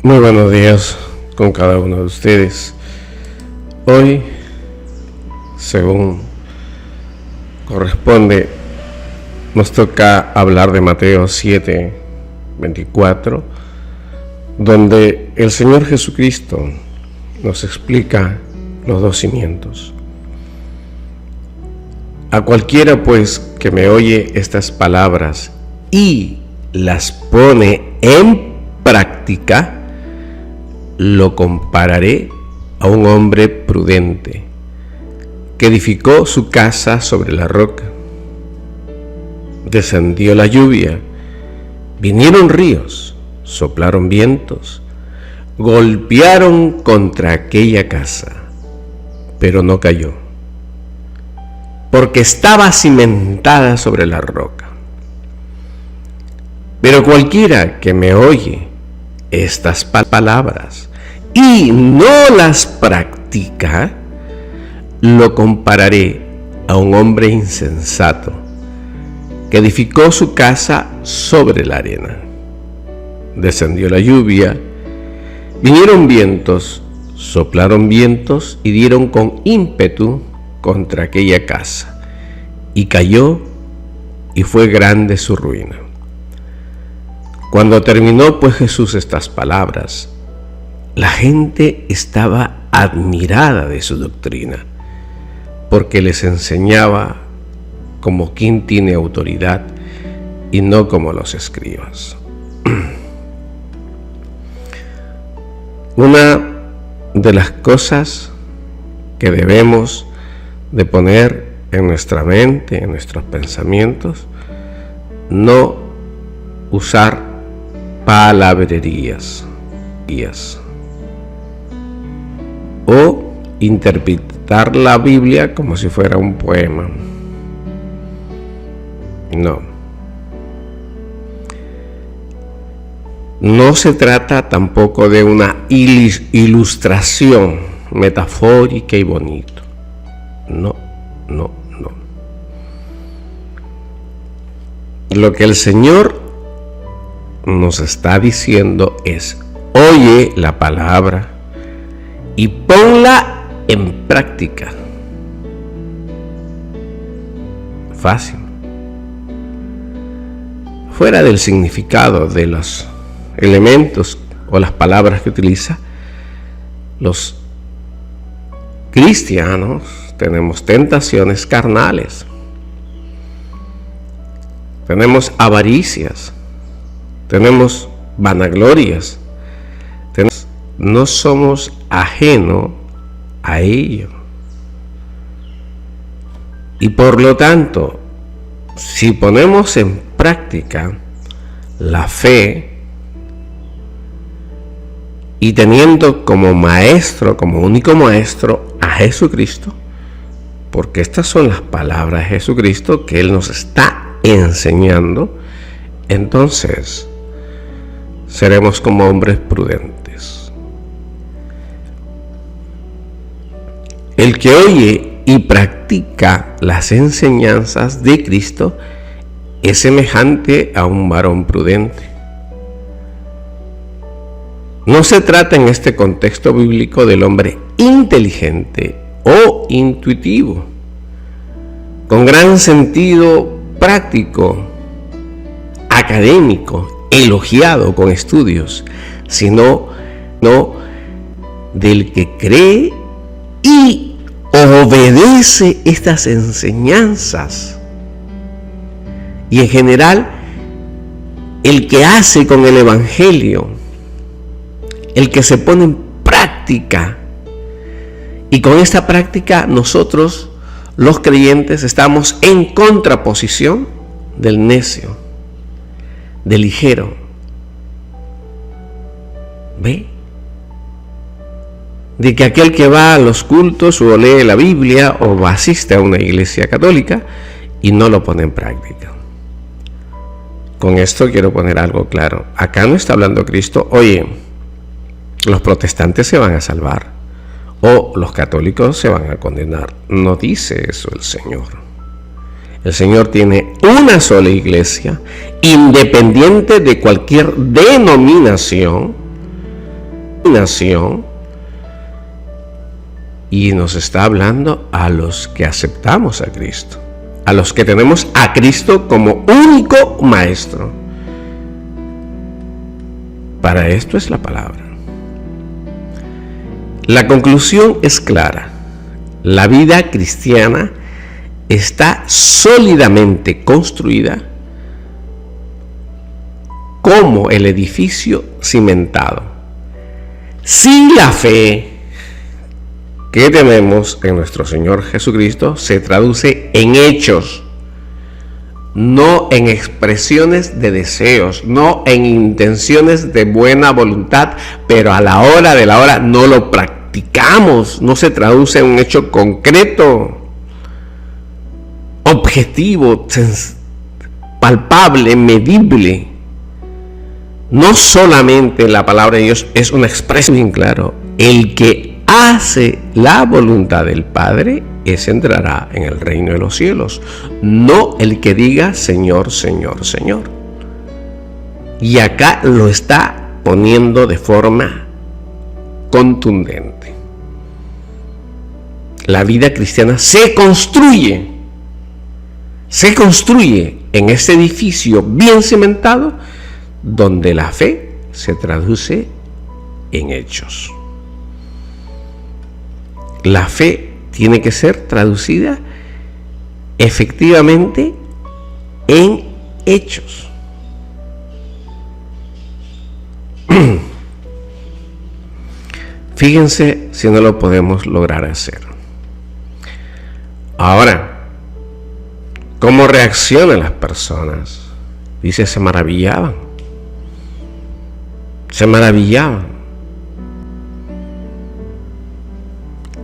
Muy buenos días con cada uno de ustedes. Hoy, según corresponde, nos toca hablar de Mateo 7:24, donde el Señor Jesucristo nos explica los dos cimientos. A cualquiera pues que me oye estas palabras y las pone en práctica, lo compararé a un hombre prudente que edificó su casa sobre la roca. Descendió la lluvia, vinieron ríos, soplaron vientos, golpearon contra aquella casa, pero no cayó, porque estaba cimentada sobre la roca. Pero cualquiera que me oye estas palabras y no las practica, lo compararé a un hombre insensato que edificó su casa sobre la arena. Descendió la lluvia, vinieron vientos, soplaron vientos y dieron con ímpetu contra aquella casa, y cayó, y fue grande su ruina. Cuando terminó pues Jesús estas palabras, la gente estaba admirada de su doctrina, porque les enseñaba como quien tiene autoridad y no como los escribas. Una de las cosas que debemos de poner en nuestra mente, en nuestros pensamientos, no usar palabrerías o interpretar la Biblia como si fuera un poema. No se trata tampoco de una ilustración metafórica y bonito. No. Lo que el Señor nos está diciendo es: oye la palabra y ponla en práctica. Fácil. Fuera del significado de los elementos o las palabras que utiliza, los cristianos tenemos tentaciones carnales, tenemos avaricias, tenemos vanaglorias, no somos ajenos a ello. Y por lo tanto, si ponemos en práctica la fe y teniendo como maestro, como único maestro, a Jesucristo, porque estas son las palabras de Jesucristo que Él nos está enseñando, entonces seremos como hombres prudentes. El que oye y practica las enseñanzas de Cristo es semejante a un varón prudente. No se trata en este contexto bíblico del hombre inteligente o intuitivo, con gran sentido práctico, académico, elogiado con estudios, sino del que cree y obedece estas enseñanzas. Y en general, el que hace con el Evangelio, el que se pone en práctica. Y con esta práctica nosotros, los creyentes, estamos en contraposición del necio, del ligero. ¿Ve? De que aquel que va a los cultos o lee la Biblia o asiste a una iglesia católica y no lo pone en práctica. Con esto quiero poner algo claro. Acá no está hablando Cristo, oye, los protestantes se van a salvar o los católicos se van a condenar. No dice eso el Señor. El Señor tiene una sola iglesia, independiente de cualquier denominación, denominación, y nos está hablando a los que aceptamos a Cristo, a los que tenemos a Cristo como único maestro. Para esto es la palabra. La conclusión es clara. La vida cristiana está sólidamente construida como el edificio cimentado. Sin la fe que tenemos en nuestro Señor Jesucristo se traduce en hechos, no en expresiones de deseos, no en intenciones de buena voluntad, pero a la hora de la hora no lo practicamos, no se traduce en un hecho concreto, objetivo, palpable, medible. No solamente la palabra de Dios es una expresión bien claro. El que hace la voluntad del Padre, ese entrará en el reino de los cielos. No el que diga Señor, Señor, Señor. Y acá lo está poniendo de forma contundente. La vida cristiana se construye en ese edificio bien cimentado, donde la fe se traduce en hechos. La fe tiene que ser traducida efectivamente en hechos. Fíjense si no lo podemos lograr hacer. Ahora, ¿cómo reaccionan las personas? Dice, se maravillaban.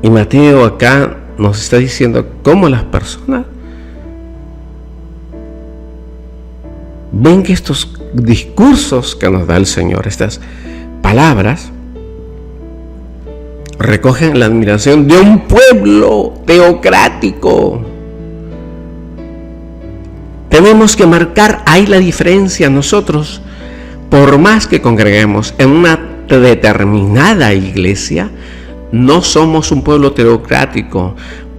Y Mateo acá nos está diciendo cómo las personas ven que estos discursos que nos da el Señor, estas palabras, recogen la admiración de un pueblo teocrático. Tenemos que marcar ahí la diferencia. Nosotros, por más que congreguemos en una determinada iglesia, no somos un pueblo teocrático,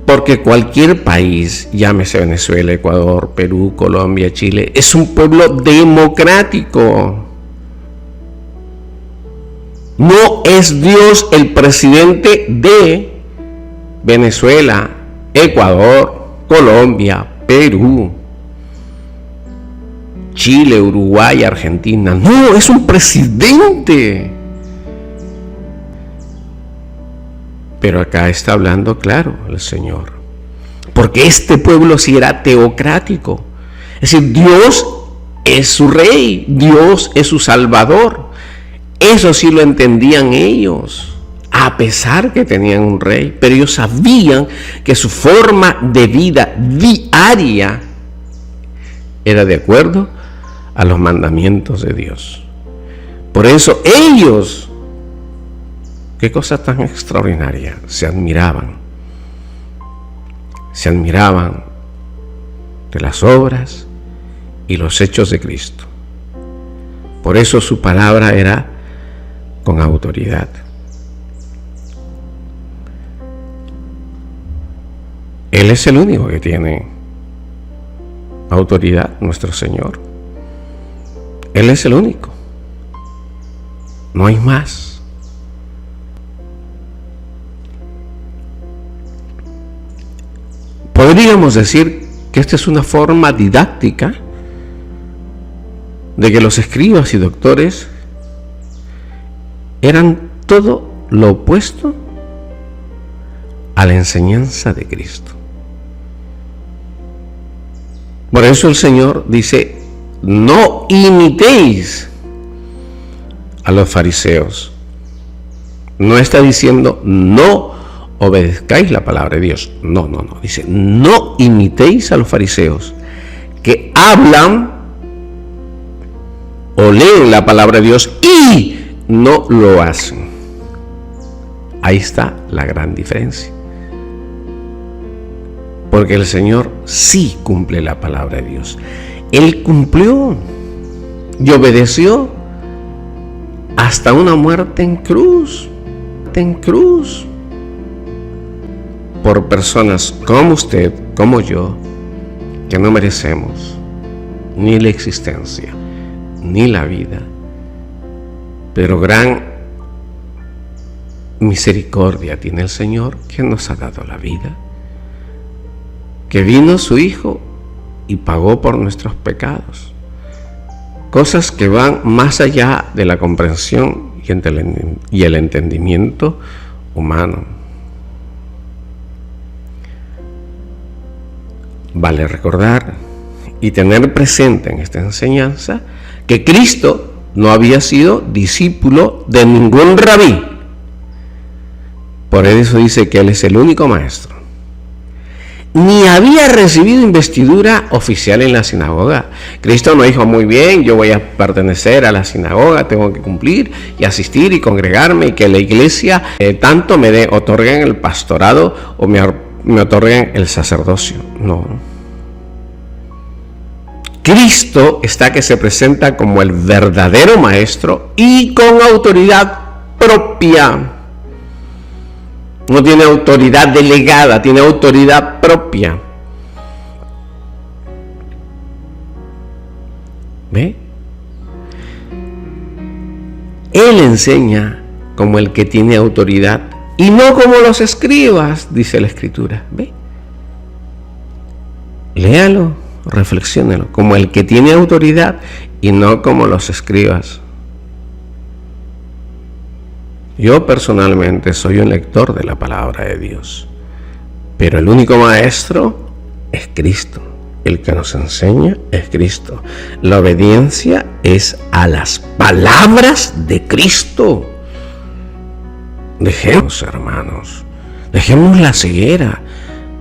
porque cualquier país, llámese Venezuela, Ecuador, Perú, Colombia, Chile, es un pueblo democrático. No es Dios el presidente de Venezuela, Ecuador, Colombia, Perú, Chile, Uruguay, Argentina. No, es un presidente. Pero acá está hablando claro el Señor, porque este pueblo sí era teocrático. Es decir, Dios es su rey, Dios es su salvador. Eso sí lo entendían ellos, a pesar que tenían un rey, pero ellos sabían que su forma de vida diaria era de acuerdo a los mandamientos de Dios. Por eso ellos, qué cosa tan extraordinaria, se admiraban de las obras y los hechos de Cristo. Por eso su palabra era con autoridad. Él es el único que tiene autoridad, nuestro Señor. Él es el único. No hay más. Podríamos decir que esta es una forma didáctica de que los escribas y doctores eran todo lo opuesto a la enseñanza de Cristo. Por eso el Señor dice, no imitéis a los fariseos. No está diciendo no obedezcáis la palabra de Dios. No. Dice, no imitéis a los fariseos que hablan o leen la palabra de Dios y no lo hacen. Ahí está la gran diferencia. Porque el Señor sí cumple la palabra de Dios. Él cumplió y obedeció hasta una muerte en cruz, por personas como usted, como yo, que no merecemos ni la existencia, ni la vida, pero gran misericordia tiene el Señor, que nos ha dado la vida, que vino su Hijo y pagó por nuestros pecados, cosas que van más allá de la comprensión y el entendimiento humano. Vale recordar y tener presente en esta enseñanza que Cristo no había sido discípulo de ningún rabí. Por eso dice que Él es el único maestro. Ni había recibido investidura oficial en la sinagoga. Cristo no dijo, muy bien, yo voy a pertenecer a la sinagoga, tengo que cumplir y asistir y congregarme, y que la iglesia tanto me otorguen el pastorado o me otorguen el sacerdocio. No. Cristo está que se presenta como el verdadero maestro y con autoridad propia. No tiene autoridad delegada, tiene autoridad propia. ¿Ve? Él enseña como el que tiene autoridad y no como los escribas, dice la Escritura. ¿Ve? Léalo, reflexiónelo, como el que tiene autoridad y no como los escribas. Yo personalmente soy un lector de la palabra de Dios, pero el único maestro es Cristo. El que nos enseña es Cristo. La obediencia es a las palabras de Cristo. Dejemos, hermanos, dejemos la ceguera,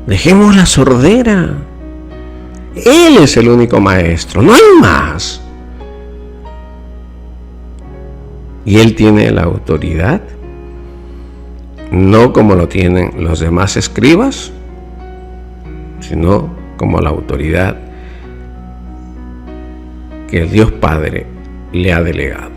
dejemos la sordera. Él es el único maestro, no hay más. Y Él tiene la autoridad, no como lo tienen los demás escribas, sino como la autoridad que el Dios Padre le ha delegado.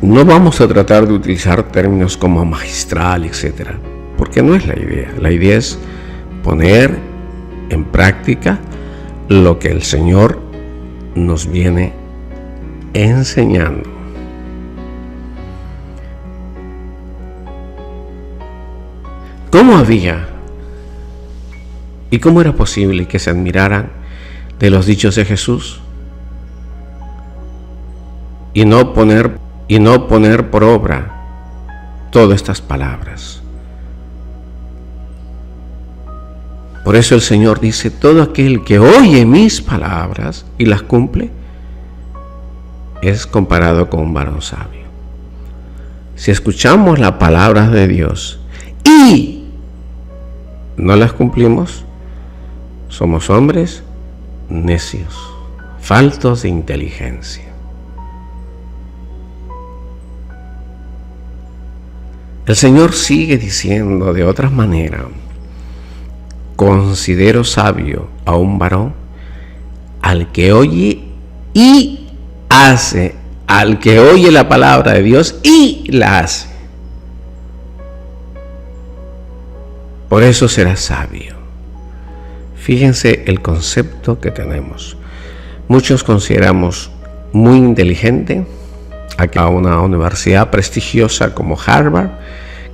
No vamos a tratar de utilizar términos como magistral, etcétera, porque no es la idea. La idea es poner en práctica lo que el Señor nos viene enseñando. ¿Cómo había y cómo era posible que se admiraran de los dichos de Jesús y no poner por obra todas estas palabras? Por eso el Señor dice, todo aquel que oye mis palabras y las cumple, es comparado con un varón sabio. Si escuchamos las palabras de Dios y no las cumplimos, somos hombres necios, faltos de inteligencia. El Señor sigue diciendo de otra manera, considero sabio a un varón al que oye y hace, al que oye la palabra de Dios y la hace. Por eso será sabio. Fíjense el concepto que tenemos. Muchos consideramos muy inteligente a una universidad prestigiosa como Harvard,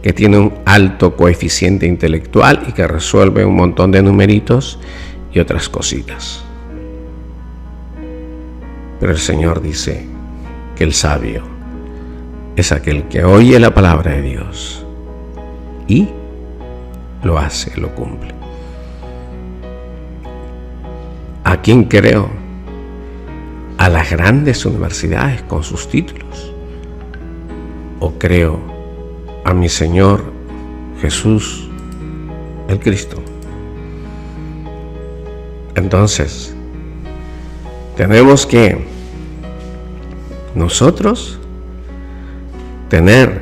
que tiene un alto coeficiente intelectual y que resuelve un montón de numeritos y otras cositas. Pero el Señor dice que el sabio es aquel que oye la palabra de Dios y lo hace, lo cumple. ¿A quién creo? ¿A las grandes universidades con sus títulos? ¿O creo a mi Señor Jesús, el Cristo? Entonces, tenemos que nosotros tener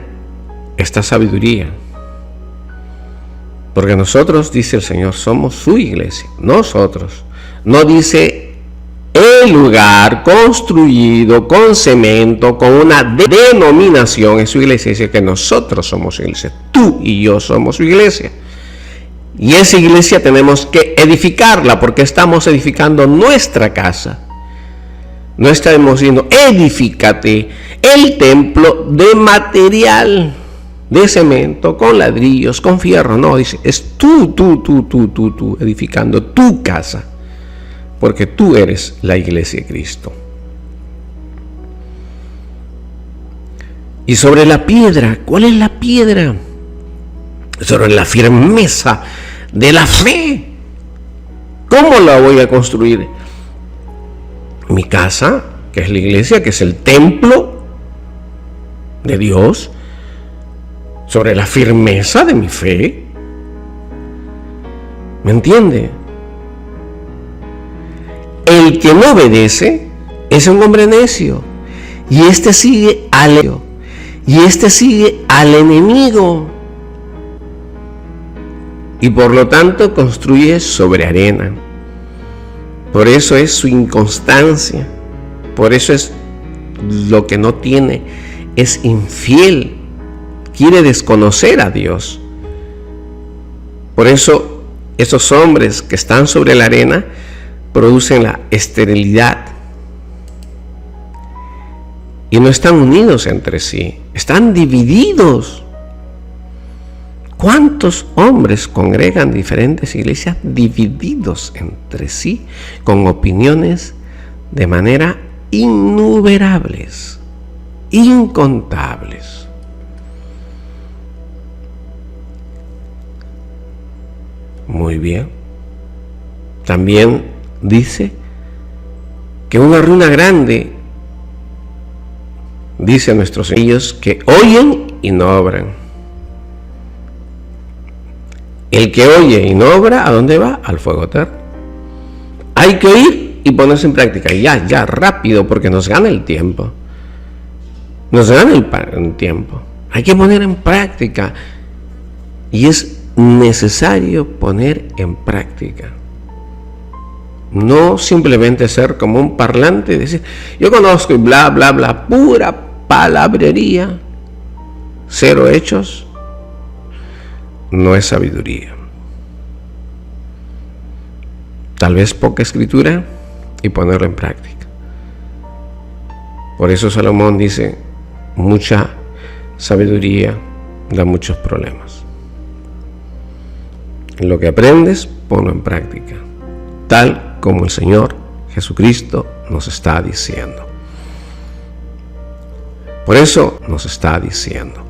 esta sabiduría, porque nosotros, dice el Señor, somos su iglesia. Nosotros, no dice El lugar construido con cemento, con una denominación, es su iglesia. Dice que nosotros somos su iglesia. Tú y yo somos su iglesia. Y esa iglesia tenemos que edificarla, porque estamos edificando nuestra casa. No estamos diciendo, edifícate el templo de material, de cemento, con ladrillos, con fierro. No, dice, es tú, edificando tu casa, porque tú eres la iglesia de Cristo. Y sobre la piedra, ¿cuál es la piedra? Sobre la firmeza de la fe. ¿Cómo la voy a construir? Mi casa, que es la iglesia, que es el templo de Dios, sobre la firmeza de mi fe. ¿Me entiende? El que no obedece es un hombre necio, y este sigue al enemigo, y por lo tanto construye sobre arena. Por eso es su inconstancia, por eso es lo que no tiene, es infiel, quiere desconocer a Dios. Por eso esos hombres que están sobre la arena producen la esterilidad y no están unidos entre sí, están divididos. ¿Cuántos hombres congregan diferentes iglesias divididos entre sí, con opiniones de manera innumerables, incontables? Muy bien. También dice que una ruina grande, dice nuestros Señor, que oyen y no obran. El que oye y no obra, ¿a dónde va? Al fuego eterno. Hay que oír y ponerse en práctica. Ya, rápido, porque nos gana el tiempo. Nos gana el tiempo. Hay que poner en práctica. Y es necesario poner en práctica. No simplemente ser como un parlante y decir, yo conozco y bla, bla, bla, pura palabrería, cero hechos. No es sabiduría. Tal vez poca escritura y ponerlo en práctica. Por eso Salomón dice, mucha sabiduría da muchos problemas. Lo que aprendes, ponlo en práctica, tal como el Señor Jesucristo nos está diciendo. Por eso nos está diciendo.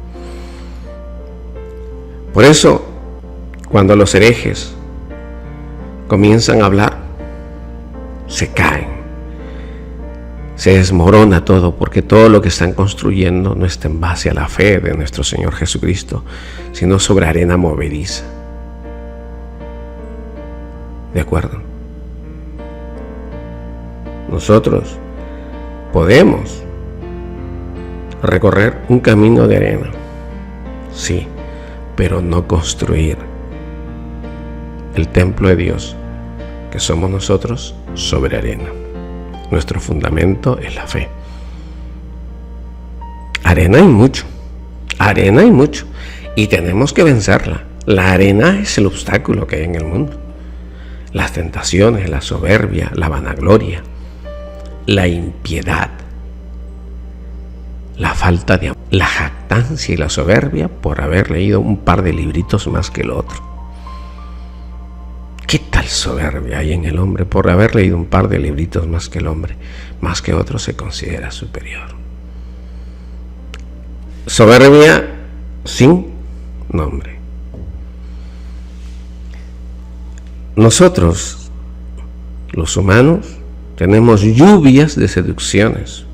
Por eso, cuando los herejes comienzan a hablar, se caen, se desmorona todo, porque todo lo que están construyendo no está en base a la fe de nuestro Señor Jesucristo, sino sobre arena movediza. ¿De acuerdo? Nosotros podemos recorrer un camino de arena, sí, pero no construir el templo de Dios, que somos nosotros, sobre arena. Nuestro fundamento es la fe. Arena hay mucho, y tenemos que vencerla. La arena es el obstáculo que hay en el mundo. Las tentaciones, la soberbia, la vanagloria, la impiedad, la falta de amor, la jactancia y la soberbia por haber leído un par de libritos más que el otro. ¿Qué tal soberbia hay en el hombre por haber leído un par de libritos más que el hombre? Más que otro se considera superior. Soberbia sin nombre. Nosotros, los humanos, tenemos lluvias de seducciones.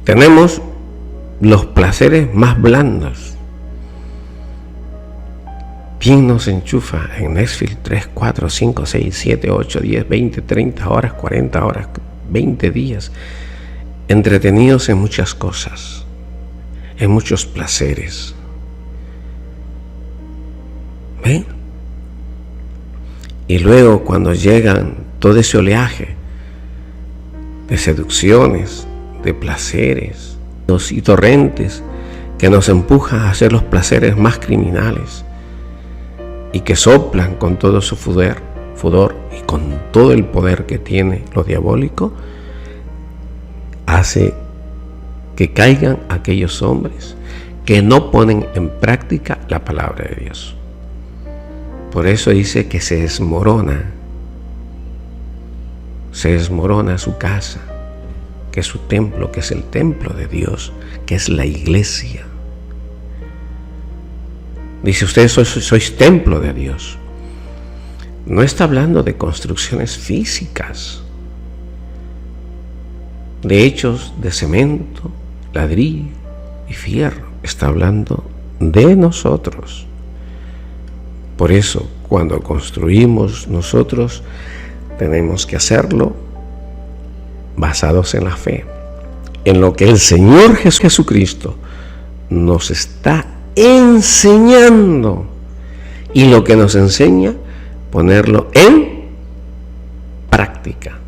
Tenemos los placeres más blandos. ¿Quién nos enchufa en Netflix 3, 4, 5, 6, 7, 8, 10, 20, 30 horas, 40 horas, 20 días? Entretenidos en muchas cosas, en muchos placeres. ¿Ven? Y luego cuando llegan todo ese oleaje de seducciones, de placeres y torrentes que nos empujan a hacer los placeres más criminales y que soplan con todo su fudor y con todo el poder que tiene lo diabólico, hace que caigan aquellos hombres que no ponen en práctica la palabra de Dios. Por eso dice que se desmorona su casa, que es su templo, que es el templo de Dios, que es la iglesia. Dice, ustedes sois templo de Dios. No está hablando de construcciones físicas, de hechos de cemento, ladrillo y fierro. Está hablando de nosotros. Por eso, cuando construimos nosotros, tenemos que hacerlo basados en la fe, en lo que el Señor Jesucristo nos está enseñando, y lo que nos enseña, ponerlo en práctica.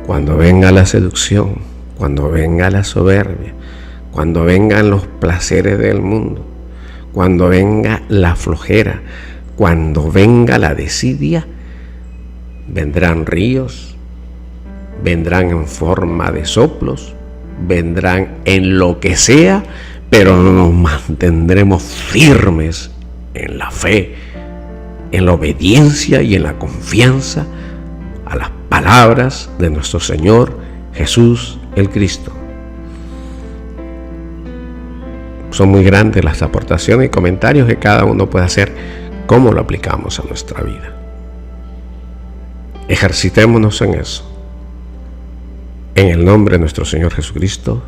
Cuando venga la seducción, cuando venga la soberbia, cuando vengan los placeres del mundo, cuando venga la flojera, cuando venga la desidia, vendrán ríos, vendrán en forma de soplos, vendrán en lo que sea, pero nos mantendremos firmes en la fe, en la obediencia y en la confianza a las palabras de nuestro Señor Jesús el Cristo. Son muy grandes las aportaciones y comentarios que cada uno puede hacer, cómo lo aplicamos a nuestra vida. Ejercitémonos en eso. En el nombre de nuestro Señor Jesucristo.